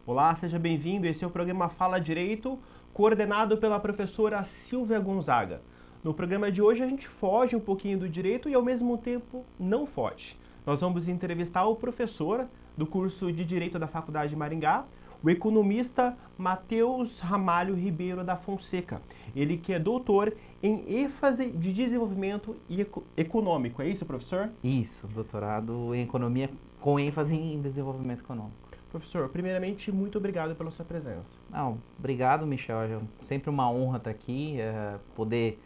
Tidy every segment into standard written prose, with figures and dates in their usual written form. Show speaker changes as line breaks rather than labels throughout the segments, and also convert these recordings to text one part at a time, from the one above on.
Olá, seja bem-vindo. Esse é o programa Fala Direito, coordenado pela professora Silvia Gonzaga. No programa de hoje a gente foge um pouquinho do direito e ao mesmo tempo não foge. Nós vamos entrevistar o professor do curso de Direito da Faculdade de Maringá, o economista Matheus Ramalho Ribeiro da Fonseca. Ele que é doutor em ênfase de desenvolvimento econômico. É isso, professor?
Isso, doutorado em economia com ênfase em desenvolvimento econômico.
Professor, primeiramente, muito obrigado pela sua presença.
Não, obrigado, Michel. É sempre uma honra estar aqui, poder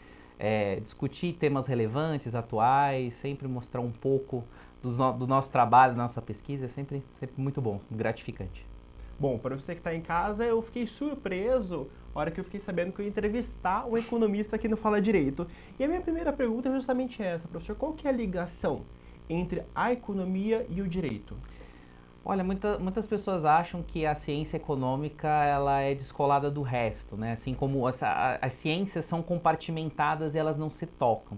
discutir temas relevantes, atuais, sempre mostrar um pouco do nosso trabalho, da nossa pesquisa. É sempre muito bom, gratificante.
Bom, para você que está em casa, eu fiquei surpreso na hora que eu fiquei sabendo que eu ia entrevistar um economista aqui no Fala Direito. E a minha primeira pergunta é justamente essa, professor. Qual que é a ligação entre a economia e o direito?
Olha, muitas pessoas acham que a ciência econômica ela é descolada do resto, né? Assim como as ciências são compartimentadas e elas não se tocam,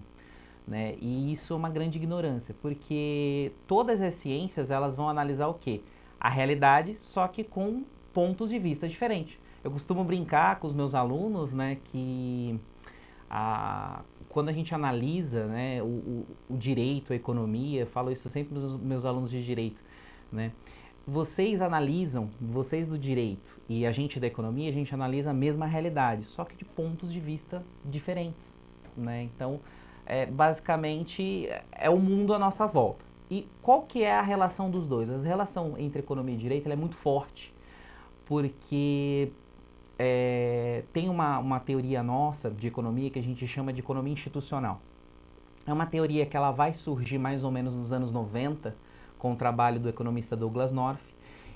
né? E isso é uma grande ignorância, porque todas as ciências elas vão analisar o quê? A realidade, só que com pontos de vista diferentes. Eu costumo brincar com os meus alunos, né, que quando a gente analisa, né, o direito, a economia, eu falo isso sempre para os meus alunos de direito, né? Vocês analisam, vocês do direito e a gente da economia, a gente analisa a mesma realidade, só que de pontos de vista diferentes, né? Então, basicamente, é o mundo à nossa volta. E qual que é a relação dos dois? A relação entre economia e direito ela é muito forte, porque tem uma teoria nossa de economia que a gente chama de economia institucional. É uma teoria que ela vai surgir mais ou menos nos anos 90, com o trabalho do economista Douglas North,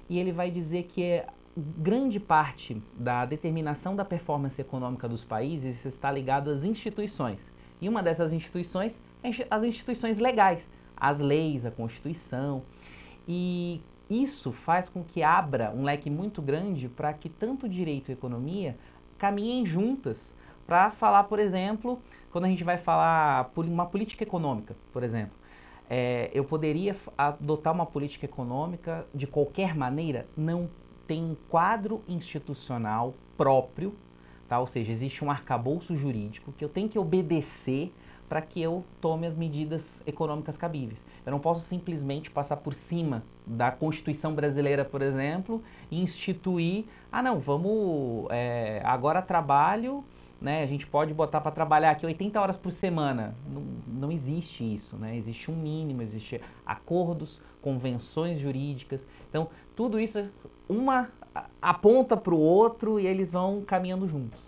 e ele vai dizer que grande parte da determinação da performance econômica dos países está ligado às instituições. E uma dessas instituições é as instituições legais, as leis, a Constituição. E isso faz com que abra um leque muito grande para que tanto direito e economia caminhem juntas para falar, por exemplo, quando a gente vai falar por uma política econômica, por exemplo. Eu poderia adotar uma política econômica de qualquer maneira? Não, tem um quadro institucional próprio, tá? Ou seja, existe um arcabouço jurídico que eu tenho que obedecer para que eu tome as medidas econômicas cabíveis. Eu não posso simplesmente passar por cima da Constituição brasileira, por exemplo, e instituir, não, vamos, agora trabalho, né, a gente pode botar para trabalhar aqui 80 horas por semana. Não existe isso, né? Existe um mínimo, existe acordos, convenções jurídicas. Então, tudo isso, uma aponta para o outro e eles vão caminhando juntos.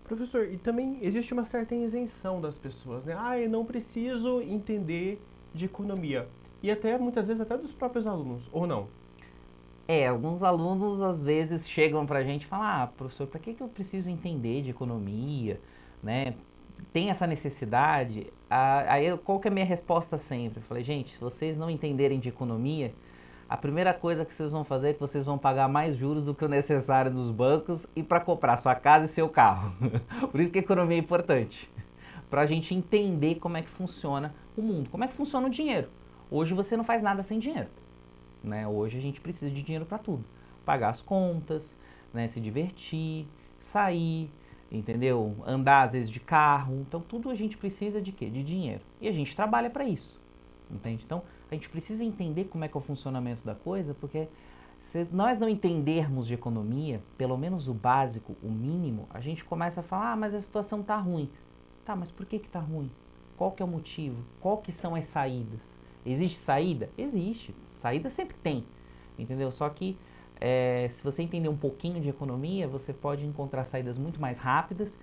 Professor, e também existe uma certa isenção das pessoas, né? Eu não preciso entender de economia. E até, muitas vezes, até dos próprios alunos, ou não?
Alguns alunos às vezes chegam pra gente e falam, professor, para que eu preciso entender de economia, né? Tem essa necessidade? Qual que é a minha resposta sempre? Eu falei, gente, se vocês não entenderem de economia, a primeira coisa que vocês vão fazer é que vocês vão pagar mais juros do que o necessário nos bancos e para comprar sua casa e seu carro. Por isso que a economia é importante. Para a gente entender como é que funciona o mundo, como é que funciona o dinheiro. Hoje você não faz nada sem dinheiro, né? Hoje a gente precisa de dinheiro para tudo. Pagar as contas, né? Se divertir, sair, entendeu? Andar às vezes de carro. Então tudo a gente precisa de quê? De dinheiro. E a gente trabalha para isso, entende? Então a gente precisa entender como é que é o funcionamento da coisa, porque se nós não entendermos de economia, pelo menos o básico, o mínimo, a gente começa a falar, mas a situação está ruim. Tá, mas por que está ruim? Qual que é o motivo? Qual que são as saídas? Existe saída? Existe. Saída sempre tem, entendeu? Só que se você entender um pouquinho de economia, você pode encontrar saídas muito mais rápidas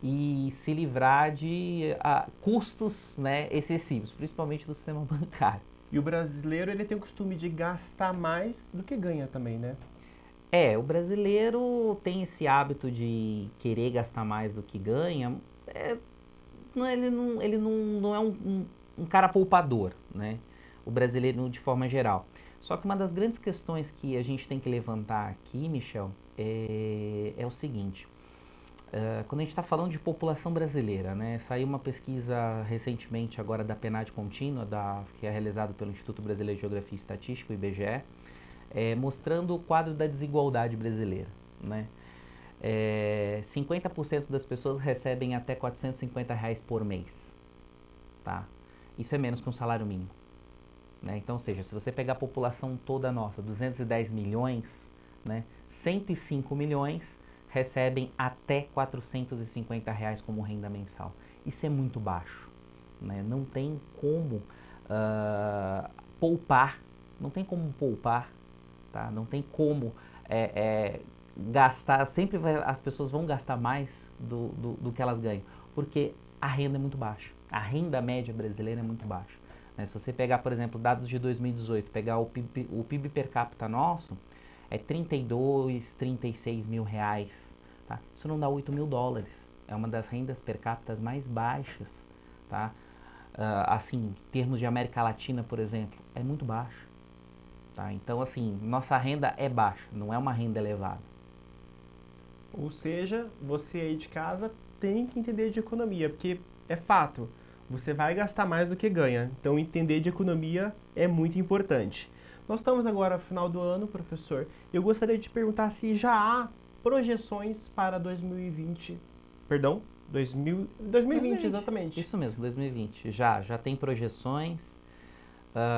e se livrar de custos, né, excessivos, principalmente do sistema bancário.
E o brasileiro, ele tem o costume de gastar mais do que ganha também, né?
O brasileiro tem esse hábito de querer gastar mais do que ganha. Ele não é um cara poupador, né? O brasileiro de forma geral. Só que uma das grandes questões que a gente tem que levantar aqui, Michel, é o seguinte. Quando a gente está falando de população brasileira, né? Saiu uma pesquisa recentemente agora da PNAD contínua, que é realizada pelo Instituto Brasileiro de Geografia e Estatística, o IBGE, mostrando o quadro da desigualdade brasileira, né? 50% das pessoas recebem até R$ 450 por mês, tá? Isso é menos que um salário mínimo, né? Então, ou seja, se você pegar a população toda nossa, 210 milhões, né, 105 milhões recebem até R$ 450 como renda mensal. Isso é muito baixo, né? Não tem como poupar, não tem como poupar, tá? Não tem como gastar, as pessoas vão gastar mais do que elas ganham, porque a renda é muito baixa. A renda média brasileira é muito baixa, né? Se você pegar, por exemplo, dados de 2018, pegar o PIB per capita nosso, é 32, 36 mil reais, tá? Isso não dá 8 mil dólares. É uma das rendas per capita mais baixas, tá? Assim, em termos de América Latina, por exemplo, é muito baixo, tá? Então, assim, nossa renda é baixa, não é uma renda elevada.
Ou seja, você aí de casa tem que entender de economia, porque é fato, você vai gastar mais do que ganha. Então, entender de economia é muito importante. Nós estamos agora no final do ano, professor. Eu gostaria de perguntar se já há projeções para 2020. Perdão? 2020, exatamente.
Isso mesmo, 2020. Já tem projeções,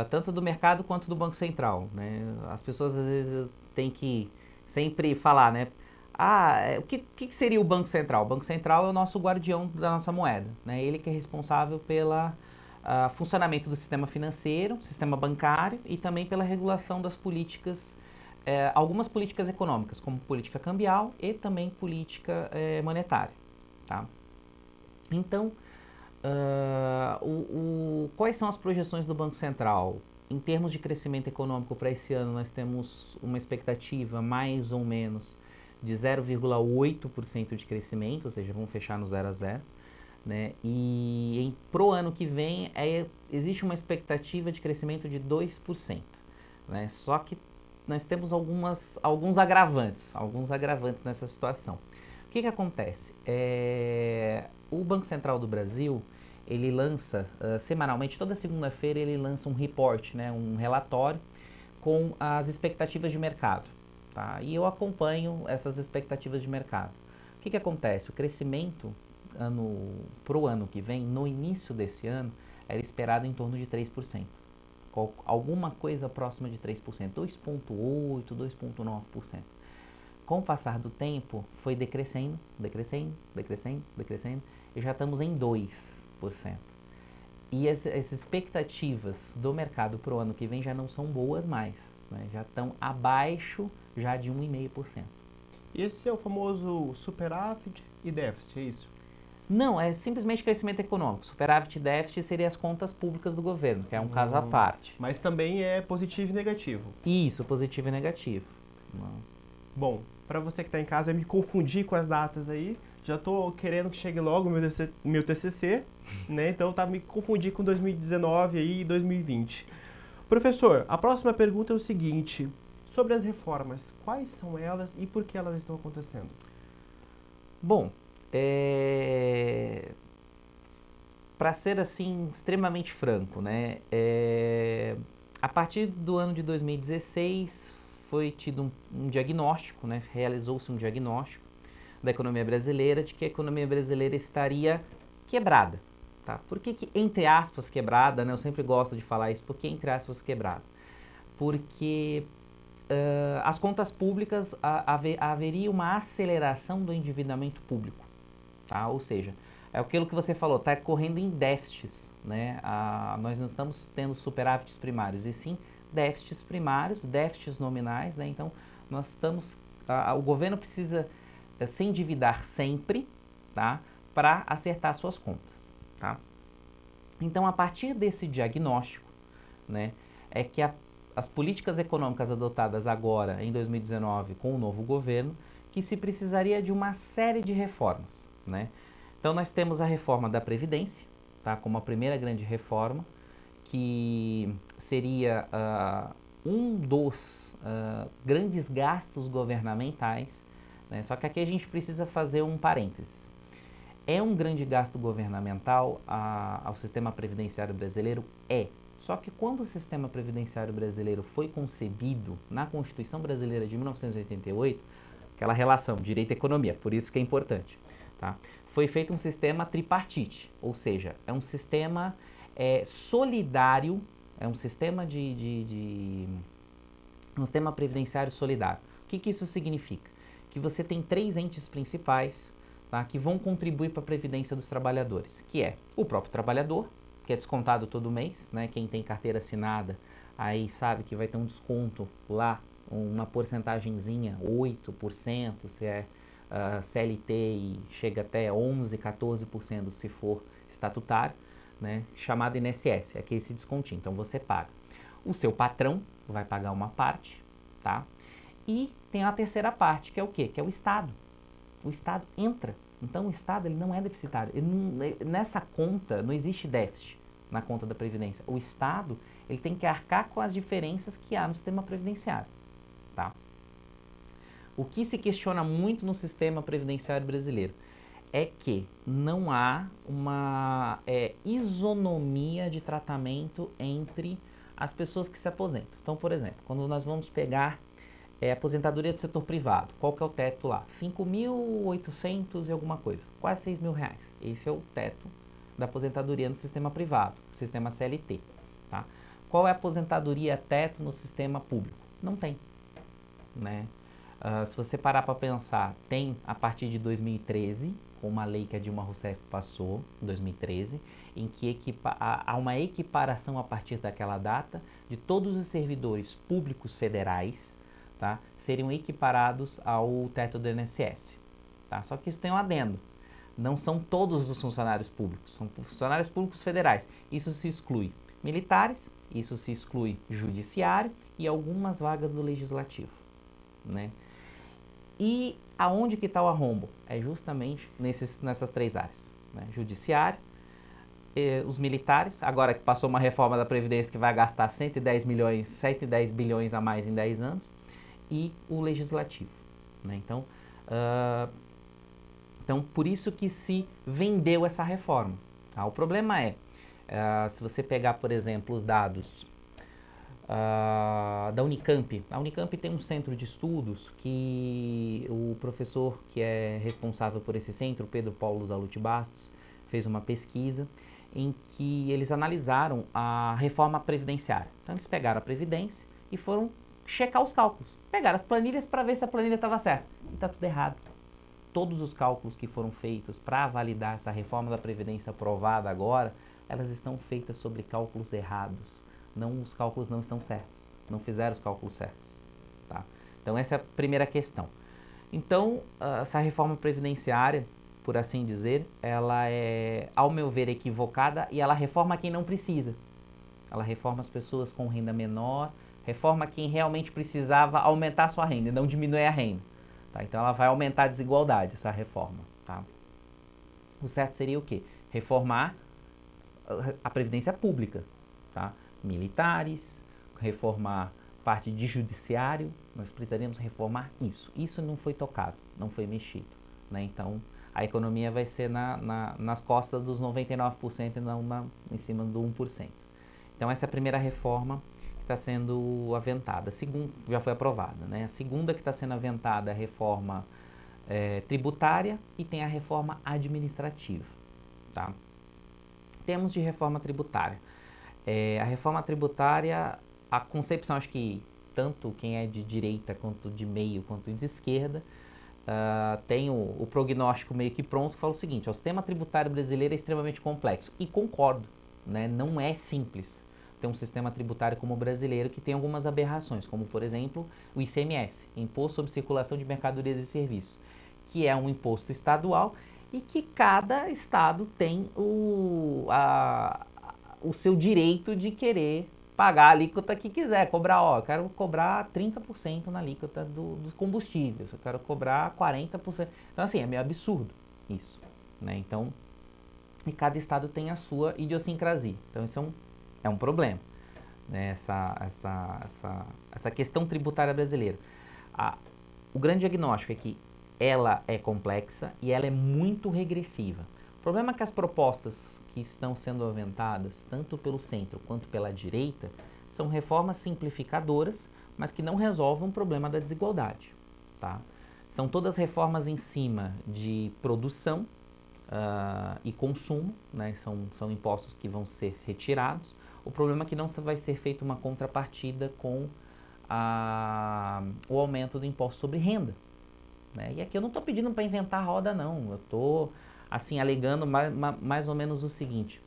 tanto do mercado quanto do Banco Central, né? As pessoas às vezes têm que sempre falar, né? O que seria o Banco Central? O Banco Central é o nosso guardião da nossa moeda, né? Ele que é responsável pelo funcionamento do sistema financeiro, sistema bancário e também pela regulação das políticas, algumas políticas econômicas, como política cambial e também política monetária, tá? Então, quais são as projeções do Banco Central? Em termos de crescimento econômico para esse ano, nós temos uma expectativa mais ou menos de 0,8% de crescimento, ou seja, vamos fechar no 0 a 0, né? E pro ano que vem existe uma expectativa de crescimento de 2%, né? Só que nós temos alguns agravantes nessa situação. O que acontece? O Banco Central do Brasil, ele lança semanalmente, toda segunda-feira ele lança um report, né, um relatório com as expectativas de mercado, tá? E eu acompanho essas expectativas de mercado. O que acontece? O crescimento pro ano que vem, no início desse ano, era esperado em torno de 3%. Alguma coisa próxima de 3%, 2,8%, 2,9%. Com o passar do tempo, foi decrescendo, e já estamos em 2%. E as expectativas do mercado para o ano que vem já não são boas mais, né? Já estão abaixo já de 1,5%.
Esse é o famoso superávit e déficit, é isso?
Não, é simplesmente crescimento econômico. Superávit e déficit seriam as contas públicas do governo, que é um caso à parte.
Mas também é positivo e negativo.
Isso, positivo e negativo.
Bom, para você que está em casa, eu me confundi com as datas aí. Já estou querendo que chegue logo o meu TCC, né? Então tá me confundi com 2019 aí e 2020. Professor, a próxima pergunta é o seguinte: sobre as reformas, quais são elas e por que elas estão acontecendo?
Bom, para ser assim extremamente franco, né? A partir do ano de 2016 foi tido um diagnóstico, né? Realizou-se um diagnóstico da economia brasileira de que a economia brasileira estaria quebrada, tá? Por que entre aspas quebrada, né? Eu sempre gosto de falar isso. Por que entre aspas quebrada? Porque as contas públicas haveria uma aceleração do endividamento público, tá? Ou seja, é aquilo que você falou, está correndo em déficits, né? Nós não estamos tendo superávites primários, e sim déficits primários, déficits nominais, né? Então nós estamos, o governo precisa se endividar sempre, tá? Para acertar suas contas, tá? Então, a partir desse diagnóstico, né, é que as políticas econômicas adotadas agora, em 2019, com o novo governo, que se precisaria de uma série de reformas, né? Então, nós temos a reforma da Previdência, tá? Como a primeira grande reforma, que seria um dos grandes gastos governamentais, né? Só que aqui a gente precisa fazer um parêntese. É um grande gasto governamental ao sistema previdenciário brasileiro? Só que quando o sistema previdenciário brasileiro foi concebido na Constituição Brasileira de 1988, aquela relação direito e economia, por isso que é importante, tá? Foi feito um sistema tripartite, ou seja, é um sistema solidário, é um sistema um sistema previdenciário solidário. O que isso significa? Que você tem 3 entes principais, tá, que vão contribuir para a previdência dos trabalhadores, que é o próprio trabalhador, que é descontado todo mês, né? Quem tem carteira assinada aí sabe que vai ter um desconto lá, uma porcentagenzinha, 8%, se é CLT e chega até 11, 14% se for estatutário, né? Chamado INSS, é que esse descontinho, então você paga. O seu patrão vai pagar uma parte, tá? E tem a terceira parte, que é o quê? Que é o Estado. O Estado entra. Então o Estado ele não é deficitário. Nessa conta não existe déficit na conta da Previdência. O Estado ele tem que arcar com as diferenças que há no sistema previdenciário, tá? O que se questiona muito no sistema previdenciário brasileiro é que não há uma isonomia de tratamento entre as pessoas que se aposentam. Então, por exemplo, quando nós vamos pegar aposentadoria do setor privado, qual que é o teto lá? 5.800 e alguma coisa, quase 6 mil reais. Esse é o teto da aposentadoria no sistema privado, sistema CLT. Tá? Qual é a aposentadoria teto no sistema público? Não tem, né? Se você parar para pensar, tem a partir de 2013, com uma lei que a Dilma Rousseff passou, em 2013, em que há uma equiparação a partir daquela data de todos os servidores públicos federais, tá, seriam equiparados ao teto do INSS. Tá? Só que isso tem um adendo. Não são todos os funcionários públicos, são funcionários públicos federais. Isso se exclui militares, isso se exclui judiciário e algumas vagas do legislativo, né? E aonde que está o arrombo? É justamente nessas 3 áreas, né? Judiciário, os militares, agora que passou uma reforma da Previdência que vai gastar 110 bilhões a mais em 10 anos, e o legislativo, né? Então, por isso que se vendeu essa reforma. Tá? O problema é, se você pegar, por exemplo, os dados da Unicamp. A Unicamp tem um centro de estudos que o professor que é responsável por esse centro, Pedro Paulo Zalute Bastos, fez uma pesquisa em que eles analisaram a reforma previdenciária. Então eles pegaram a Previdência e foram checar os cálculos. Pegaram as planilhas para ver se a planilha estava certa. E está tudo errado. Todos os cálculos que foram feitos para validar essa reforma da Previdência aprovada agora, elas estão feitas sobre cálculos errados. Os cálculos não estão certos, não fizeram os cálculos certos. Tá? Então essa é a primeira questão. Então, essa reforma previdenciária, por assim dizer, ela é, ao meu ver, equivocada e ela reforma quem não precisa. Ela reforma as pessoas com renda menor, reforma quem realmente precisava aumentar a sua renda e não diminuir a renda. Tá? Então ela vai aumentar a desigualdade, essa reforma. Tá? O certo seria o quê? Reformar a previdência pública. Tá? Militares, reformar parte de judiciário, nós precisaríamos reformar isso. Isso não foi tocado, não foi mexido, né? Então, a economia vai ser nas costas dos 99% e não em cima do 1%. Então, essa é a primeira reforma que está sendo aventada. A segunda já foi aprovada, né? A segunda que está sendo aventada é a reforma tributária e tem a reforma administrativa, tá? Temos de reforma tributária. A reforma tributária, a concepção, acho que tanto quem é de direita, quanto de meio, quanto de esquerda, tem o prognóstico meio que pronto, que fala o seguinte: o sistema tributário brasileiro é extremamente complexo. E concordo, né? Não é simples ter um sistema tributário como o brasileiro, que tem algumas aberrações, como, por exemplo, o ICMS, Imposto sobre Circulação de Mercadorias e Serviços, que é um imposto estadual e que cada estado tem o seu direito de querer pagar a alíquota que quiser, cobrar, eu quero cobrar 30% na alíquota dos combustíveis, eu quero cobrar 40%. Então, assim, é meio absurdo isso, né? Então, e cada estado tem a sua idiosincrasia. Então, isso é um problema, né? Essa questão tributária brasileira. O grande diagnóstico é que ela é complexa e ela é muito regressiva. O problema é que as propostas que estão sendo aventadas, tanto pelo centro quanto pela direita, são reformas simplificadoras, mas que não resolvem o problema da desigualdade. Tá? São todas reformas em cima de produção e consumo, né? São impostos que vão ser retirados. O problema é que não vai ser feita uma contrapartida com o aumento do imposto sobre renda. Né? E aqui eu não estou pedindo para inventar a roda, não. Eu estou assim, alegando mais ou menos o seguinte.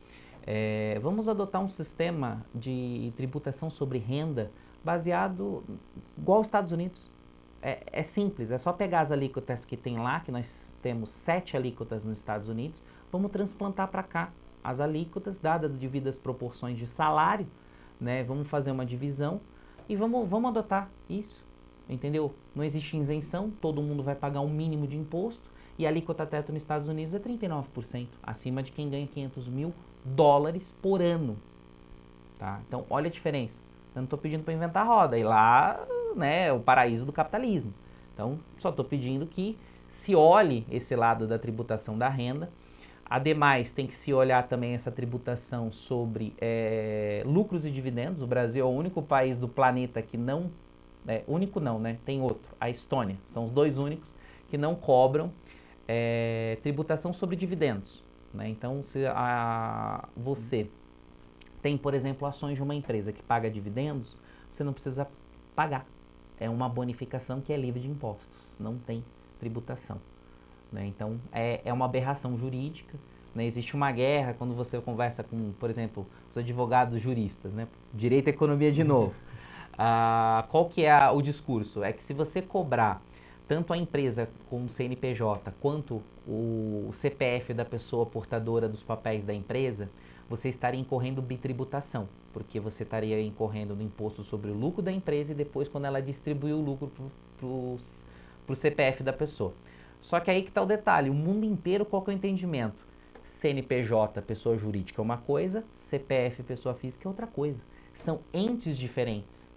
Vamos adotar um sistema de tributação sobre renda baseado igual aos Estados Unidos. É simples, é só pegar as alíquotas que tem lá, que nós temos 7 alíquotas nos Estados Unidos, vamos transplantar para cá as alíquotas, dadas as devidas proporções de salário, né? Vamos fazer uma divisão e vamos adotar isso, entendeu? Não existe isenção, todo mundo vai pagar um mínimo de imposto e a alíquota teto nos Estados Unidos é 39%, acima de quem ganha $500 mil por ano. Tá? Então, olha a diferença. Eu não estou pedindo para inventar a roda, e lá, né, é o paraíso do capitalismo. Então, só estou pedindo que se olhe esse lado da tributação da renda. Ademais, tem que se olhar também essa tributação sobre lucros e dividendos. O Brasil é o único país do planeta que não... único não, né? Tem outro, a Estônia. São os dois únicos que não cobram tributação sobre dividendos. Né? Então, se você tem, por exemplo, ações de uma empresa que paga dividendos, você não precisa pagar. É uma bonificação que é livre de impostos, não tem tributação. Né? Então, é uma aberração jurídica. Né? Existe uma guerra quando você conversa com, por exemplo, os advogados juristas, né? Direito e economia de novo. Qual que é o discurso? É que se você cobrar tanto a empresa com o CNPJ quanto o CPF da pessoa portadora dos papéis da empresa, você estaria incorrendo bitributação, porque você estaria incorrendo no imposto sobre o lucro da empresa e depois quando ela distribuir o lucro para o CPF da pessoa. Só que aí que está o detalhe, o mundo inteiro qual que é o entendimento? CNPJ, pessoa jurídica é uma coisa, CPF, pessoa física é outra coisa. São entes diferentes,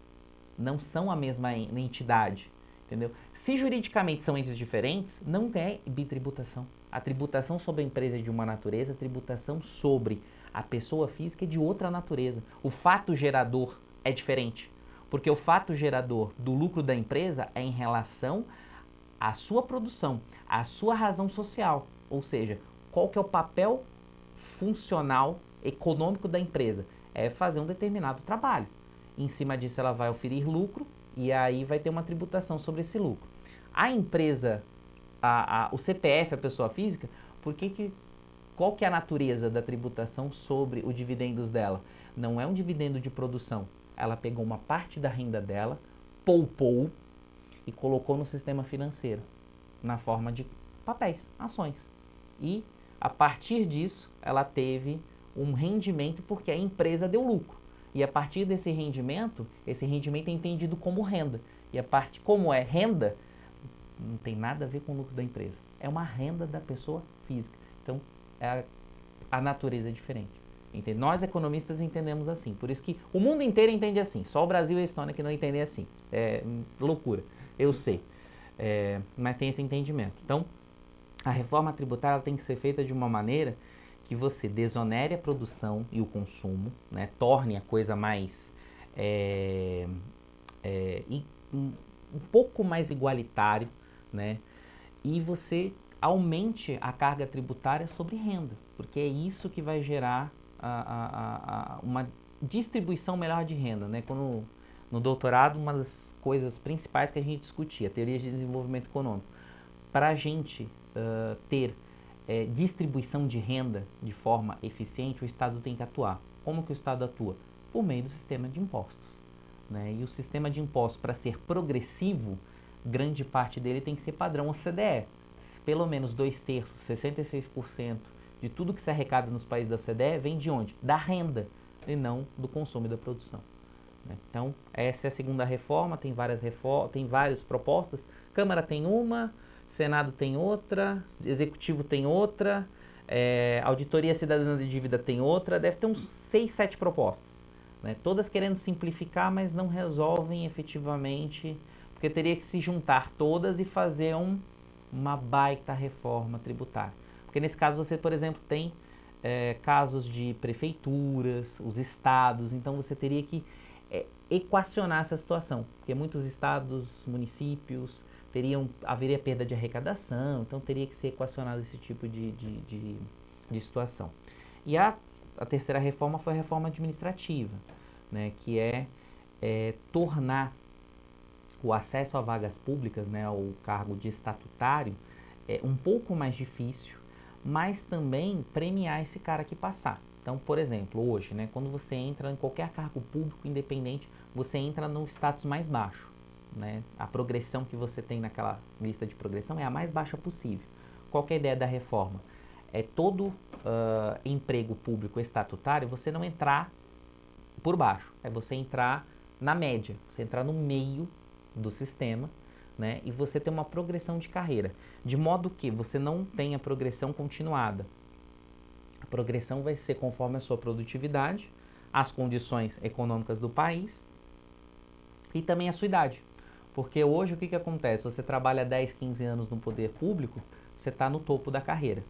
não são a mesma entidade. Entendeu? Se juridicamente são entes diferentes, não é bitributação. A tributação sobre a empresa é de uma natureza, a tributação sobre a pessoa física é de outra natureza. O fato gerador é diferente, porque o fato gerador do lucro da empresa é em relação à sua produção, à sua razão social, ou seja, qual que é o papel funcional, econômico da empresa? É fazer um determinado trabalho. Em cima disso ela vai oferir lucro, e aí vai ter uma tributação sobre esse lucro. A empresa, o CPF, a pessoa física, qual que é a natureza da tributação sobre os dividendos dela? Não é um dividendo de produção. Ela pegou uma parte da renda dela, poupou e colocou no sistema financeiro, na forma de papéis, ações. E, a partir disso, ela teve um rendimento porque a empresa deu lucro. E a partir desse rendimento é entendido como renda. E como é renda, não tem nada a ver com o lucro da empresa. É uma renda da pessoa física. Então, a natureza é diferente. Entende? Nós, economistas, entendemos assim. Por isso que o mundo inteiro entende assim. Só o Brasil e a Estônia que não entendem assim. É loucura. Eu sei. Mas tem esse entendimento. Então, a reforma tributária tem que ser feita de uma maneira que você desonere a produção e o consumo, né, torne a coisa mais um pouco mais igualitário, né, e você aumente a carga tributária sobre renda, porque é isso que vai gerar uma distribuição melhor de renda. Né? Quando, no doutorado, uma das coisas principais que a gente discutia, teorias de desenvolvimento econômico, para a gente ter distribuição de renda de forma eficiente, o Estado tem que atuar. Como que o Estado atua? Por meio do sistema de impostos. Né? E o sistema de impostos, para ser progressivo, grande parte dele tem que ser padrão OCDE. Pelo menos 2/3, 66% de tudo que se arrecada nos países da OCDE vem de onde? Da renda, e não do consumo e da produção. Né? Então, essa é a segunda reforma, tem várias propostas. Câmara tem uma, Senado tem outra, Executivo tem outra, Auditoria Cidadã de Dívida tem outra, deve ter uns 6, 7 propostas. Né? Todas querendo simplificar, mas não resolvem efetivamente, porque teria que se juntar todas e fazer uma baita reforma tributária. Porque Porque nesse caso você, por exemplo, tem casos de prefeituras, os estados, então você teria que equacionar essa situação, porque muitos estados, municípios, haveria perda de arrecadação, então teria que ser equacionado esse tipo de situação. E a terceira reforma foi a reforma administrativa, né, que é tornar o acesso a vagas públicas, né, o cargo de estatutário, um pouco mais difícil, mas também premiar esse cara que passar. Então, por exemplo, hoje, né, quando você entra em qualquer cargo público independente, você entra no status mais baixo, né? A progressão que você tem naquela lista de progressão é a mais baixa possível. Qual que é a ideia da reforma? É todo emprego público estatutário você não entrar por baixo, é você entrar na média, você entrar no meio do sistema, né, e você ter uma progressão de carreira, de modo que você não tenha progressão continuada. A progressão vai ser conforme a sua produtividade, as condições econômicas do país e também a sua idade. Porque hoje o que acontece? Você trabalha 10, 15 anos no poder público, você está no topo da carreira,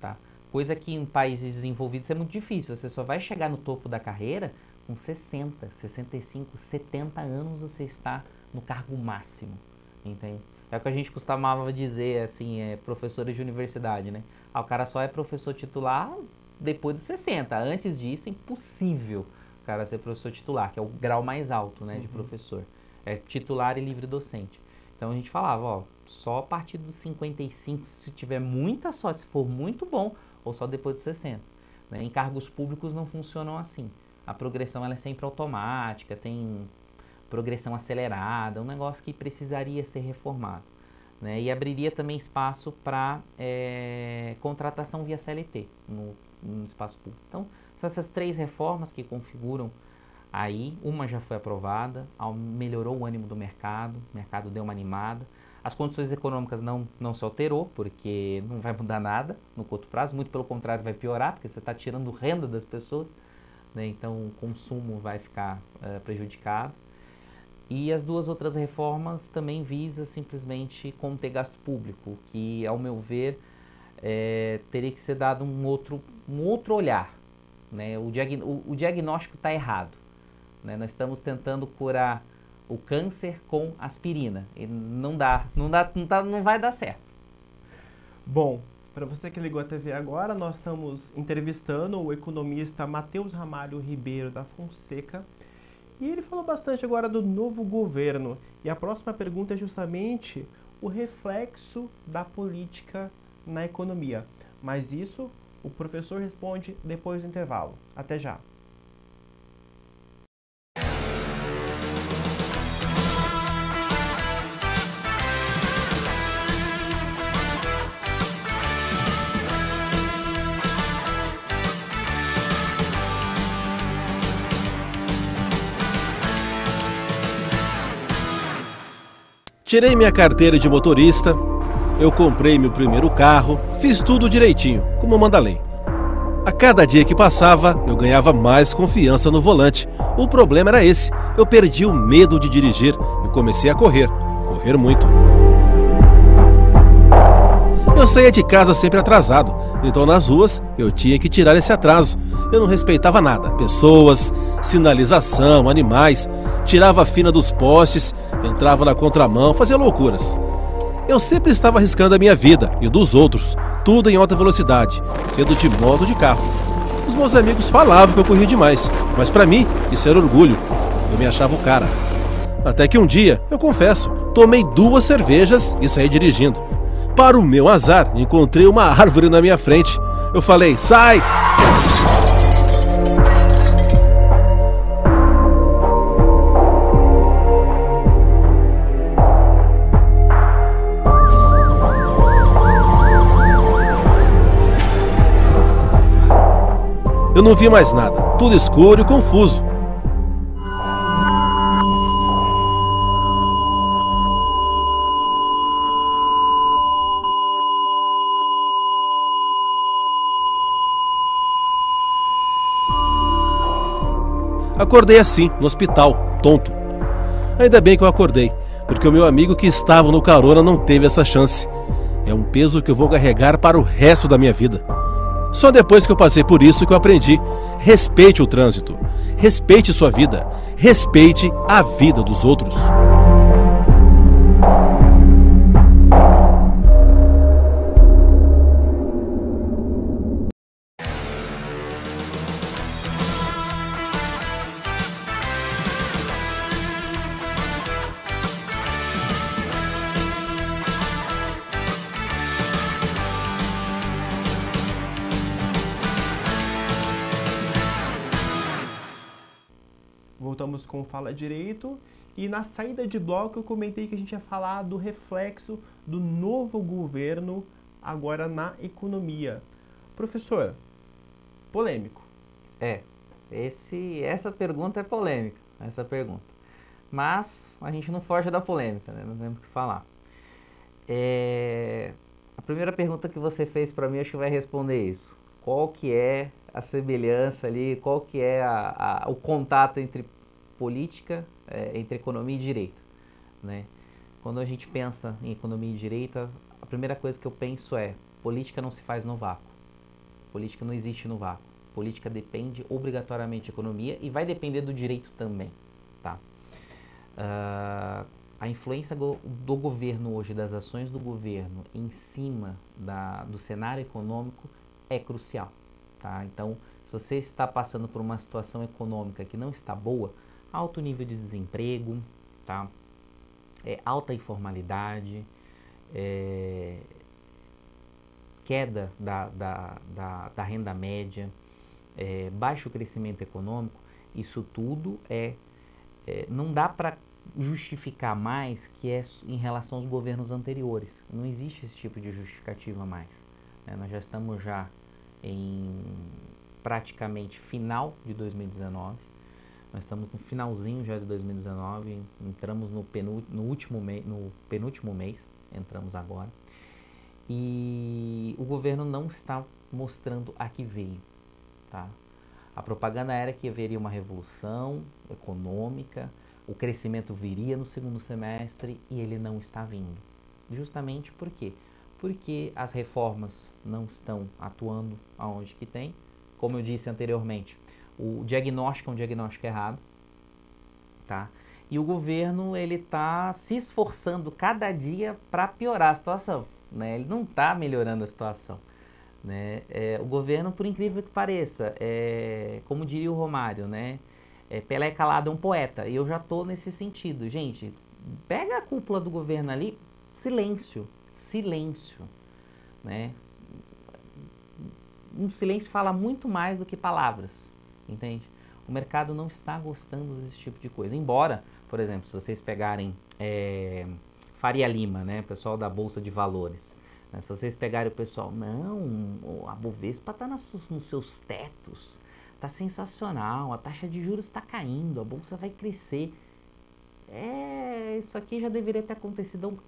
tá? Coisa que em países desenvolvidos é muito difícil, você só vai chegar no topo da carreira com 60, 65, 70 anos você está no cargo máximo, entende? É o que a gente costumava dizer, assim, professores de universidade, né? O cara só é professor titular depois dos 60, antes disso é impossível o cara ser professor titular, que é o grau mais alto, né, de professor. É titular e livre docente. Então a gente falava, ó, só a partir dos 55, se tiver muita sorte, se for muito bom, ou só depois dos 60. Né? Em cargos públicos não funcionam assim. A progressão ela é sempre automática, tem progressão acelerada, um negócio que precisaria ser reformado. Né? E abriria também espaço para contratação via CLT no espaço público. Então, são essas três reformas que configuram aí, uma já foi aprovada, melhorou o ânimo do mercado, o mercado deu uma animada. As condições econômicas não se alterou, porque não vai mudar nada no curto prazo, muito pelo contrário vai piorar, porque você está tirando renda das pessoas, né? Então o consumo vai ficar prejudicado. E as duas outras reformas também visam simplesmente conter gasto público, que ao meu ver teria que ser dado um outro olhar. Né? O diagnóstico está errado. Né? Nós estamos tentando curar o câncer com aspirina. E não vai dar certo.
Bom, para você que ligou a TV agora, nós estamos entrevistando o economista Matheus Ramalho Ribeiro da Fonseca. E ele falou bastante agora do novo governo. E a próxima pergunta é justamente o reflexo da política na economia. Mas isso o professor responde depois do intervalo. Até já!
Tirei minha carteira de motorista, eu comprei meu primeiro carro, fiz tudo direitinho, como manda a lei. A cada dia que passava, eu ganhava mais confiança no volante. O problema era esse, eu perdi o medo de dirigir e comecei a correr muito. Eu saía de casa sempre atrasado, então nas ruas eu tinha que tirar esse atraso. Eu não respeitava nada, pessoas, sinalização, animais, tirava a fina dos postes, entrava na contramão, fazia loucuras. Eu sempre estava arriscando a minha vida e dos outros, tudo em alta velocidade, sendo de moto ou de carro. Os meus amigos falavam que eu corria demais, mas para mim isso era orgulho, eu me achava o cara. Até que um dia, eu confesso, tomei 2 cervejas e saí dirigindo. Para o meu azar, encontrei uma árvore na minha frente. Eu falei, sai! Eu não vi mais nada, tudo escuro e confuso. Acordei assim, no hospital, tonto. Ainda bem que eu acordei, porque o meu amigo que estava no carona não teve essa chance. é um peso que eu vou carregar para o resto da minha vida. Só depois que eu passei por isso que eu aprendi. Respeite o trânsito, respeite sua vida, respeite a vida dos outros.
Voltamos com o Fala Direito e na saída de bloco eu comentei que a gente ia falar do reflexo do novo governo agora na economia. Professor, polêmico.
Essa pergunta é polêmica, essa pergunta. Mas a gente não foge da polêmica, né? Não temos o que falar. A primeira pergunta que você fez para mim, acho que vai responder isso. Qual que é a semelhança ali, qual que é o contato entre política, entre economia e direito, né? Quando a gente pensa em economia e direito, a primeira coisa que eu penso é: política não se faz no vácuo, política não existe no vácuo, política depende obrigatoriamente de economia e vai depender do direito também, tá? A influência do governo hoje, das ações do governo em cima do cenário econômico é crucial, tá? Então, se você está passando por uma situação econômica que não está boa, alto nível de desemprego, tá? Alta informalidade, queda da renda média, baixo crescimento econômico, isso tudo não dá para justificar mais que é em relação aos governos anteriores. Não existe esse tipo de justificativa mais, né? Nós já estamos em praticamente final de 2019, nós estamos no finalzinho já de 2019, entramos no penúltimo mês, entramos agora, e o governo não está mostrando a que veio, tá? A propaganda era que haveria uma revolução econômica, o crescimento viria no segundo semestre e ele não está vindo. Justamente por quê? Porque as reformas não estão atuando aonde que tem. Como eu disse anteriormente, o diagnóstico é um diagnóstico errado, tá? E o governo, ele está se esforçando cada dia para piorar a situação, né? Ele não está melhorando a situação, né? O governo, por incrível que pareça, como diria o Romário, né? Pelé calado é um poeta, e eu já estou nesse sentido. Gente, pega a cúpula do governo ali, silêncio, né? Um silêncio fala muito mais do que palavras, entende? O mercado não está gostando desse tipo de coisa. Embora, por exemplo, se vocês pegarem Faria Lima, né, pessoal da Bolsa de Valores, né, se vocês pegarem o pessoal, não, a Bovespa está nos seus tetos, está sensacional, a taxa de juros está caindo, a Bolsa vai crescer. Isso aqui já deveria ter acontecido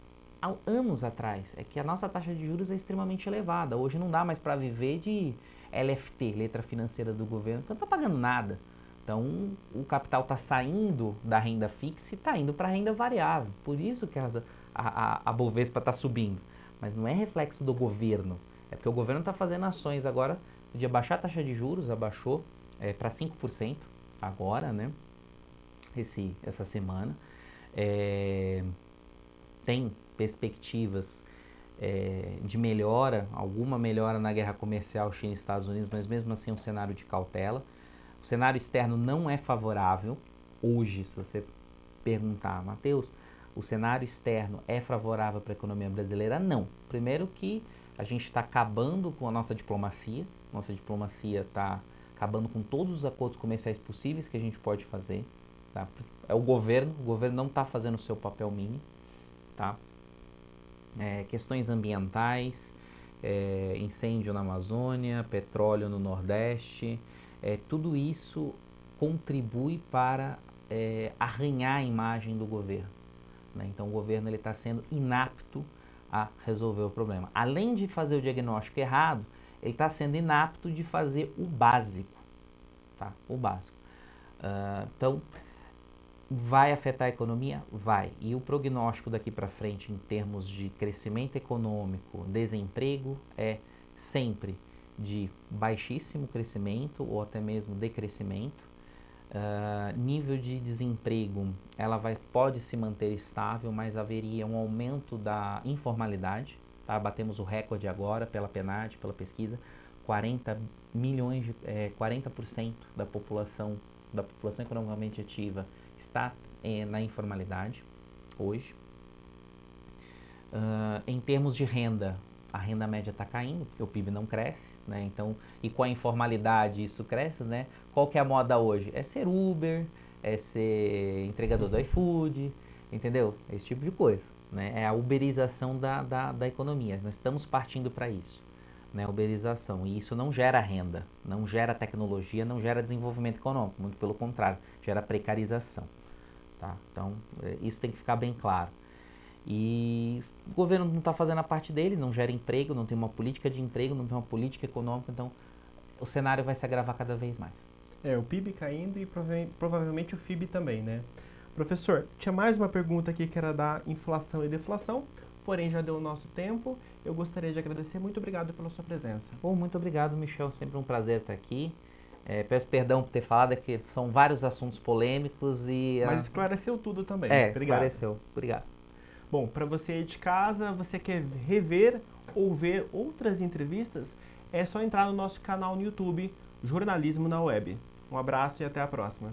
há anos atrás. É que a nossa taxa de juros é extremamente elevada. Hoje não dá mais para viver de LFT, letra financeira do governo, porque não está pagando nada. Então, o capital está saindo da renda fixa e está indo para a renda variável. Por isso que a Bovespa está subindo. Mas não é reflexo do governo. É porque o governo está fazendo ações agora de abaixar a taxa de juros, abaixou para 5% agora, né? Essa semana. Tem perspectivas de melhora, alguma melhora na guerra comercial China e Estados Unidos, mas mesmo assim um cenário de cautela. O cenário externo não é favorável. Hoje, se você perguntar, Matheus, o cenário externo é favorável para a economia brasileira? Não. Primeiro que a gente está acabando com a nossa diplomacia está acabando com todos os acordos comerciais possíveis que a gente pode fazer, tá? O governo não está fazendo o seu papel mínimo, tá? Questões ambientais, incêndio na Amazônia, petróleo no Nordeste, tudo isso contribui para arranhar a imagem do governo, né? Então o governo está sendo inapto a resolver o problema. Além de fazer o diagnóstico errado, ele está sendo inapto de fazer o básico, tá? O básico. Então, Vai afetar a economia? Vai. E o prognóstico daqui para frente em termos de crescimento econômico, desemprego, é sempre de baixíssimo crescimento ou até mesmo decrescimento. Nível de desemprego, pode se manter estável, mas haveria um aumento da informalidade. Tá? Batemos o recorde agora pela PNAD, pela pesquisa, 40% da população economicamente ativa está na informalidade hoje. Em termos de renda, a renda média está caindo, porque o PIB não cresce, né? Então, e com a informalidade isso cresce, né? Qual que é a moda hoje? É ser Uber, é ser entregador do iFood, entendeu? Esse tipo de coisa, né? É a uberização da economia. Nós estamos partindo para isso, né? Uberização. E isso não gera renda, não gera tecnologia, não gera desenvolvimento econômico, muito pelo contrário, gera precarização, tá? Então, isso tem que ficar bem claro. E o governo não está fazendo a parte dele, não gera emprego, não tem uma política de emprego, não tem uma política econômica, então o cenário vai se agravar cada vez mais.
O PIB caindo e provavelmente o FIB também, né? Professor, tinha mais uma pergunta aqui que era da inflação e deflação, porém já deu o nosso tempo. Eu gostaria de agradecer, muito obrigado pela sua presença.
Muito obrigado, Michel, sempre um prazer estar aqui. Peço perdão por ter falado, que são vários assuntos polêmicos e...
Mas esclareceu tudo também.
Obrigado. Esclareceu. Obrigado.
Bom, para você aí de casa, você quer rever ou ver outras entrevistas, é só entrar no nosso canal no YouTube, Jornalismo na Web. Um abraço e até a próxima.